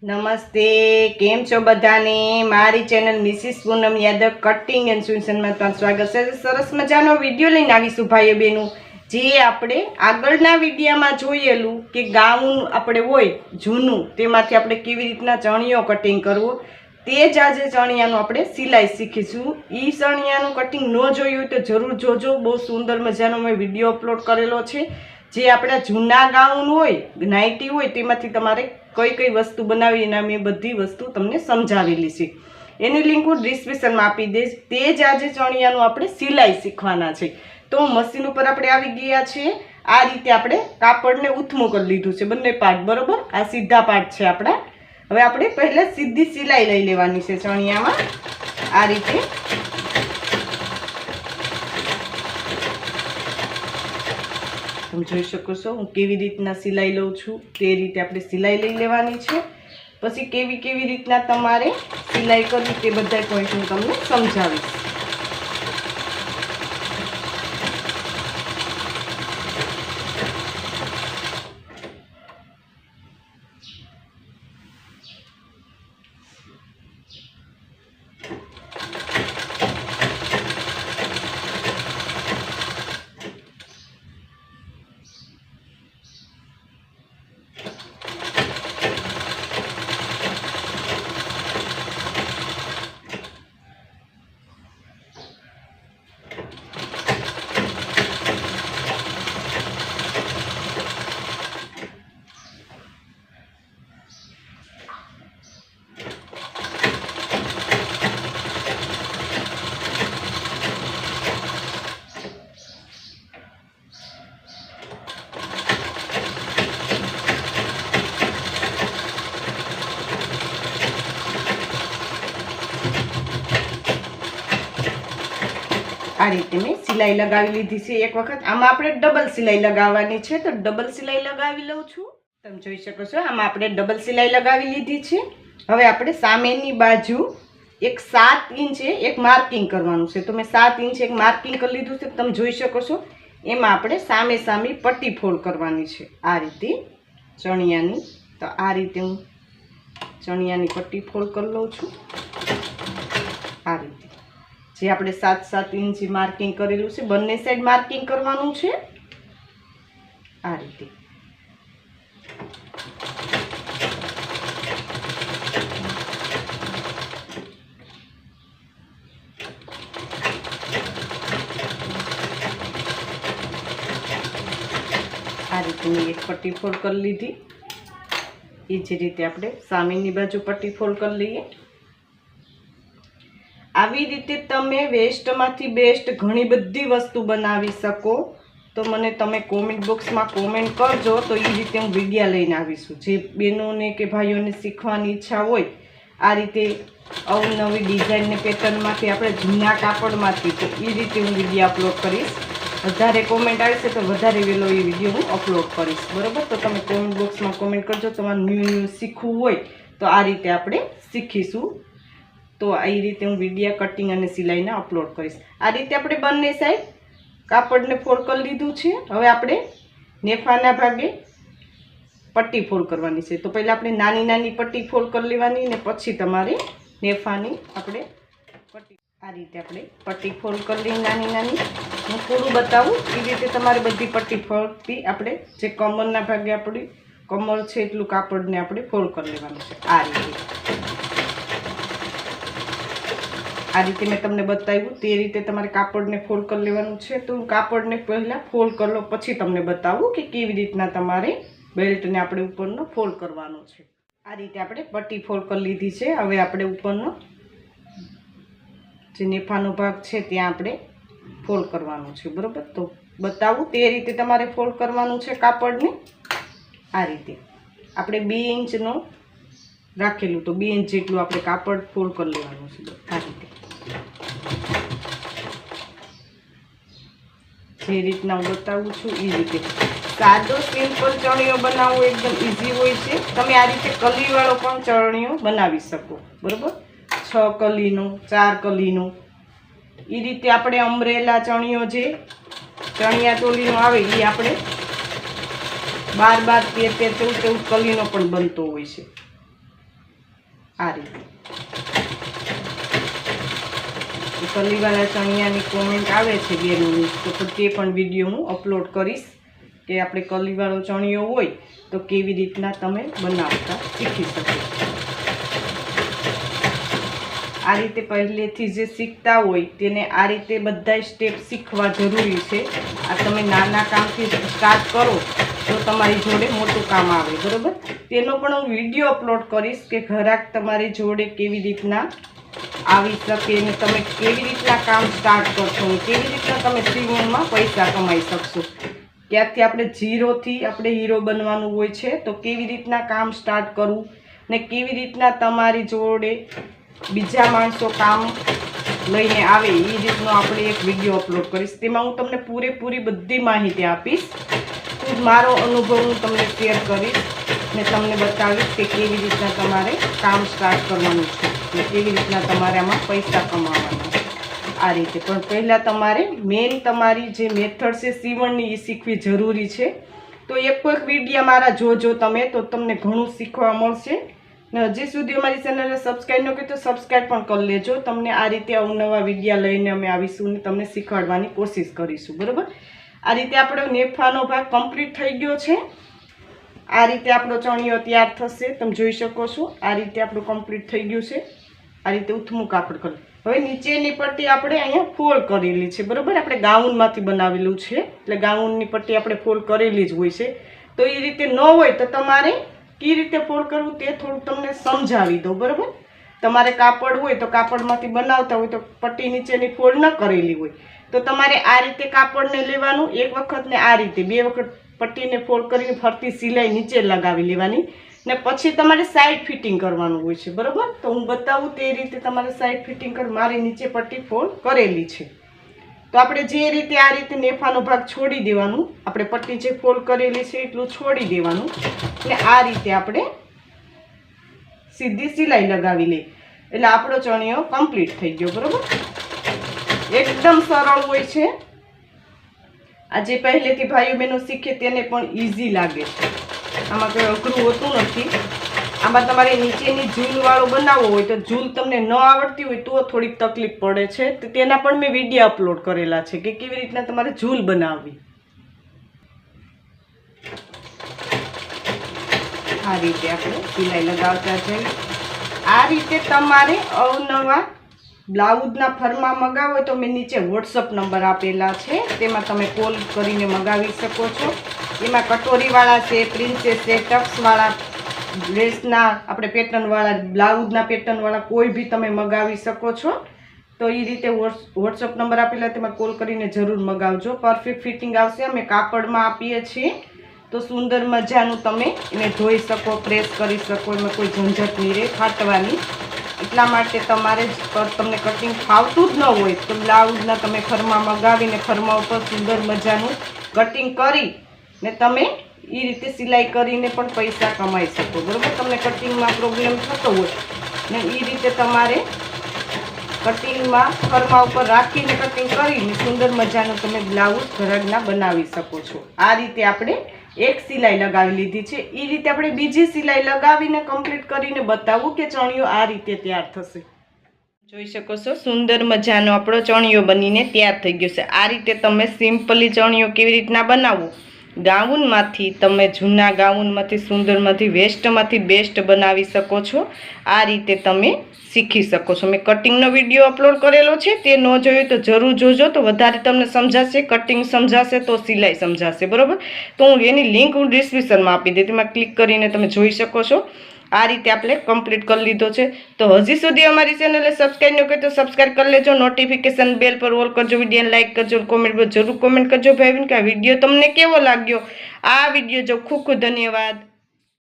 નમસ્તે, કેમ છો બધાને? મારી channel Mrs Poonam Yadav cutting and સ્યુશનમાં તમારું સ્વાગત છે. સરસ મજાનો વિડીયો લઈને આવીશું ભાઈઓ બહેનો. જે આપણે આગળના વિડીયોમાં જોયેલું કે ગાઉન આપણે હોય જૂનું, તેમાંથી આપણે કેવી રીતના ચણિયો કટિંગ કરવો, તે જ આજે ચણિયાનું આપણે સિલાઈ શીખીશું. એ ચણિયાનું કટિંગ ન જોયું હોય તો જરૂર જોજો. બહુ સુંદર મજાનો મેં વિડીયો અપલોડ કરેલો છે. જે આપણા જૂના ગાઉન હોય, નાઇટી હોય, તેમાંથી તમારે કઈ કઈ વસ્તુ બનાવી એના મેં બધી વસ્તુ તમને સમજાવેલી છે. એની લિંક હું ડિસ્ક્રિપ્શનમાં આપી દઈશ. તે જ આજે ચણિયાનું આપણે સિલાઈ શીખવાના છે. તો મશીન ઉપર આપણે આવી ગયા છીએ. આ રીતે આપણે કાપડને ઉથમું કરી લીધું છે, બંને પાર્ટ બરોબર. આ સીધા પાર્ટ છે આપણા. હવે આપણે પહેલાં સીધી સિલાઈ લઈ લેવાની છે ચણિયામાં. આ રીતે તમે જોઈ શકો છો હું કેવી રીતના સિલાઈ લઉં છું. તે રીતે આપણે સિલાઈ લઈ લેવાની છે. પછી કેવી રીતના તમારે સિલાઈ કરવી તે બધા પોઈન્ટ હું તમને સમજાવીશ. આ રીતે મેં સિલાઈ લગાવી લીધી છે એક વખત. આમાં આપણે ડબલ સિલાઈ લગાવવાની છે, તો ડબલ સિલાઈ લગાવી લઉં છું. તમે જોઈ શકો છો આમાં આપણે ડબલ સિલાઈ લગાવી લીધી છે. હવે આપણે સામેની બાજુ એક 7 ઇંચે એક માર્કિંગ કરવાનું છે. તો મેં 7 ઇંચ એક માર્કિંગ કરી લીધું છે. તમે જોઈ શકો છો એમાં આપણે સામે પટ્ટી ફોલ્ડ કરવાની છે. આ રીતે ચણિયાની. તો આ રીતે હું ચણિયાની પટ્ટી ફોલ્ડ કરી લઉં છું. આ રીતે જે આપણે 7 ઇંચ માર્કિંગ કરેલું છે, બંને સાઈડ માર્કિંગ કરવાનું છે. આ રીતે મેં એક પટ્ટી ફોલ્ડ કરી લીધી. એ જ રીતે આપણે સામેની બાજુ પટ્ટી ફોલ્ડ કરી લઈએ. આવી રીતે તમે વેસ્ટમાંથી બેસ્ટ ઘણી બધી વસ્તુ બનાવી શકો. તો મને તમે કોમેન્ટ બોક્સમાં કોમેન્ટ કરજો. તો એ રીતે હું વિડીયો લઈને આવીશું. જે બહેનોને કે ભાઈઓને શીખવાની ઈચ્છા હોય આ રીતે અવનવી ડિઝાઇનને પેટર્નમાંથી આપણે જૂના કાપડમાંથી, તો એ રીતે હું વિડીયો અપલોડ કરીશ. વધારે કોમેન્ટ આવશે તો વધારે વહેલો એ વિડીયો હું અપલોડ કરીશ બરાબર. તો તમે કોમેન્ટ બોક્સમાં કોમેન્ટ કરજો. તમારે ન્યૂ શીખવું હોય તો આ રીતે આપણે શીખીશું. તો આ રીતે હું વિડીયો કટિંગ અને સિલાઈના અપલોડ કરીશ. આ રીતે આપણે બંને સાઈડ કાપડને ફોલ્ડ કરી લીધું છે. હવે આપણે નેફાના ભાગે પટ્ટી ફોલ્ડ કરવાની છે. તો પહેલાં આપણે નાની પટ્ટી ફોલ્ડ કરી લેવાની ને પછી તમારે નેફાની આપણે પટ્ટી આ રીતે આપણે પટ્ટી ફોલ્ડ કરી લઈએ નાની. હું થોડું બતાવું એ રીતે તમારે બધી પટ્ટી ફોલ્ડથી આપણે જે કમરના ભાગે આપણી કમર છે એટલું કાપડને આપણે ફોલ્ડ કરી લેવાનું છે. આ રીતે મેં તમને બતાવ્યું તે રીતે તમારે કાપડને ફોલ્ડ કરી લેવાનું છે. તો હું કાપડને પહેલાં ફોલ્ડ કરી લો પછી તમને બતાવું કે કેવી રીતના તમારે બેલ્ટને આપણે ઉપરનો ફોલ્ડ કરવાનો છે. આ રીતે આપણે પટ્ટી ફોલ્ડ કરી લીધી છે. હવે આપણે ઉપરનો જે નેફાનો ભાગ છે ત્યાં આપણે ફોલ્ડ કરવાનું છે બરાબર. તો બતાવું તે રીતે તમારે ફોલ્ડ કરવાનું છે કાપડને. આ રીતે આપણે 2 ઇંચનો રાખેલું, તો 2 ઇંચ જેટલું આપણે કાપડ ફોલ્ડ કરી લેવાનું છે. આ રીતે જે રીતના હું બતાવું છું એ રીતે. સાદો સિમ્પલ ચણિયો બનાવવો એકદમ ઇઝી હોય છે. તમે આ રીતે કલીવાળો પણ ચણિયો બનાવી શકો બરાબર. 6 કલીનો 4 કલીનો એ રીતે આપણે અમરેલા ચણિયો જે ચણિયા ચોલીનો આવે એ આપણે 12 13 14 કલીનો પણ બનતો હોય છે આ રીતે કલીવાળા ચણિયાની કોમેન્ટ આવે છે બેનોની તો તે પણ વિડીયો હું અપલોડ કરીશ કે આપણે કલીવાળો ચણિયો હોય તો કેવી રીતના તમે બનાવતા શીખી શકો આ રીતે પહેલેથી જે શીખતા હોય તેને આ રીતે બધા સ્ટેપ શીખવા જરૂરી છે આ તમે નાના કામથી સ્ટાર્ટ કરો તો તમારી જોડે મોટું કામ આવે બરાબર તેનો પણ હું વિડીયો અપલોડ કરીશ કે ઘરાક તમારી જોડે કેવી રીતના આવી શકે અને તમે કેવી રીતના કામ સ્ટાર્ટ કરશો અને કેવી રીતના તમે સીવણમાં પૈસા કમાઈ શકશો ત્યારથી આપણે ઝીરોથી આપણે હીરો બનવાનું હોય છે તો કેવી રીતના કામ સ્ટાર્ટ કરવું ને કેવી રીતના તમારી જોડે બીજા માણસો કામ લઈને આવે એ રીતનો આપણે એક વિડીયો અપલોડ કરીશ તેમાં હું તમને પૂરેપૂરી બધી માહિતી આપીશ ખુદ મારો અનુભવ હું તમને શેર કરીશ ને તમને બતાવીશ કે કેવી રીતના તમારે કામ સ્ટાર્ટ કરવાનું છે ને કેવી રીતના તમારે આમાં પૈસા કમાવાના આ રીતે પણ પહેલાં તમારે મેઇન તમારી જે મેથડ છે સીવણની એ શીખવી જરૂરી છે તો એક વિડીયો મારા જોજો તમે તો તમને ઘણું શીખવા મળશે ને હજી સુધી અમારી ચેનલને સબસ્ક્રાઈબ ન કરી તો સબસ્ક્રાઈબ પણ કરી લેજો તમને આ રીતે અવનવા વિડીયો લઈને અમે આવીશું ને તમને શીખવાડવાની કોશિશ કરીશું બરાબર આ રીતે આપણો નેફાનો ભાગ કમ્પ્લીટ થઈ ગયો છે આ રીતે આપણો ચણિયો તૈયાર થશે તમે જોઈ શકો છો આ રીતે આપણું કમ્પ્લીટ થઈ ગયું છે આ રીતે ઉથમું કાપડ કરી હવે નીચેની પટ્ટી આપણે અહીંયા ફોલ્ડ કરેલી છે બરાબર આપણે ગાઉનમાંથી બનાવેલું છે એટલે ગાઉનની પટ્ટી આપણે ફોલ્ડ કરેલી જ હોય છે તો એ રીતે ન હોય તો તમારે કઈ રીતે ફોલ્ડ કરવું તે થોડું તમને સમજાવી દો બરાબર તમારે કાપડ હોય તો કાપડમાંથી બનાવતા હોય તો પટ્ટી નીચેની ફોલ્ડ ન કરેલી હોય તો તમારે આ રીતે કાપડને લેવાનું એક વખત ને આ રીતે 2 વખત પટ્ટીને ફોલ્ડ કરીને ફરતી સિલાઈ નીચે લગાવી લેવાની ને પછી તમારે સાઈડ ફિટિંગ કરવાનું હોય છે બરાબર તો હું બતાવું તે રીતે તમારે સાઈડ ફિટિંગ કર મારી નીચે પટ્ટી ફોલ્ડ કરેલી છે તો આપણે જે રીતે આ રીતે નેફાનો ભાગ છોડી દેવાનું આપણે પટ્ટી જે ફોલ્ડ કરેલી છે એટલું છોડી દેવાનું અને આ રીતે આપણે સીધી સિલાઈ લગાવી લઈએ એટલે આપણો ચણિયો કમ્પ્લીટ થઈ ગયો બરાબર એકદમ સરળ હોય છે આ જે પહેલેથી ભાઈઓ બહેનો શીખે તેને પણ ઇઝી લાગે છે આમાં કંઈ અઘરું હોતું નથી આમાં તમારે નીચેની ઝૂલવાળો બનાવવો હોય તો ઝૂલ તમને ન આવડતી હોય તો થોડીક તકલીફ પડે છે તો તેના પણ મેં વિડીયો અપલોડ કરેલા છે કે કેવી રીતના તમારે ઝૂલ બનાવવી આ રીતે આપણે સિલાઈ લગાવતા જઈએ આ રીતે તમારે અવનવા બ્લાઉઝના ફરમાં મગાવો હોય તો મેં નીચે વોટ્સઅપ નંબર આપેલા છે તેમાં તમે કોલ કરીને મગાવી શકો છો એમાં કટોરીવાળા છે પ્રિન્સેસ છે ટક્સવાળા ડ્રેસના આપણે પેટર્નવાળા બ્લાઉઝના પેટર્નવાળા કોઈ બી તમે મગાવી શકો છો તો એ રીતે વોટ્સઅપ નંબર આપેલા તેમાં કોલ કરીને જરૂર મગાવજો પરફેક્ટ ફિટિંગ આવશે અમે કાપડમાં આપીએ છીએ તો સુંદર મજાનું તમે એને ધોઈ શકો પ્રેસ કરી શકો એમાં કોઈ ઝંઝટ નહીં રહે ફાટવાની એટલા માટે તમારે તમને કટિંગ ફાવતું જ ન હોય તો બ્લાઉઝના તમે ફરમાં મગાવીને ફરમાં ઉપર સુંદર મજાનું કટિંગ કરી ને તમે એ રીતે સિલાઈ કરીને પણ પૈસા કમાઈ શકો બરાબર તમને કટિંગમાં પ્રોબ્લેમ થતો હોય ને એ રીતે તમારે કટિંગમાં ફરમા ઉપર રાખીને કટિંગ કરીને સુંદર મજાનું તમે બ્લાઉઝ ઘરગના બનાવી શકો છો આ રીતે આપણે એક સિલાઈ લગાવી લીધી છે એ રીતે આપણે બીજી સિલાઈ લગાવીને કમ્પ્લીટ કરીને બતાવું કે ચણિયો આ રીતે તૈયાર થશે જોઈ શકો છો સુંદર મજાનો આપણો ચણિયો બનીને તૈયાર થઈ ગયો છે આ રીતે તમે સિમ્પલી ચણિયો કેવી રીતના બનાવો ગાઉનમાંથી તમે જૂના ગાઉનમાંથી સુંદરમાંથી વેસ્ટમાંથી બેસ્ટ બનાવી શકો છો આ રીતે તમે શીખી શકો છો મેં કટિંગનો વિડીયો અપલોડ કરેલો છે તે ન જોયો તો જરૂર જોજો તો વધારે તમને સમજાશે કટિંગ સમજાશે તો સિલાઈ સમજાશે બરાબર તો હું એની લિંક હું ડિસ્ક્રિપ્શનમાં આપી દઈ તેમાં ક્લિક કરીને તમે જોઈ શકો છો આ રીતે આપણે કમ્પ્લીટ કરી લીધો છે તો હજી સુધી અમારી ચેનલને સબસ્ક્રાઈબ ન કરી તો સબસ્ક્રાઈબ કરી લેજો નોટિફિકેશન બેલ પર ઓલ કરજો વિડીયોને લાઇક કરજો કોમેન્ટ પર જરૂર કોમેન્ટ કરજો ભાઈ કે આ વિડીયો તમને કેવો લાગ્યો આ વિડીયો જો ખૂબ ખૂબ ધન્યવાદ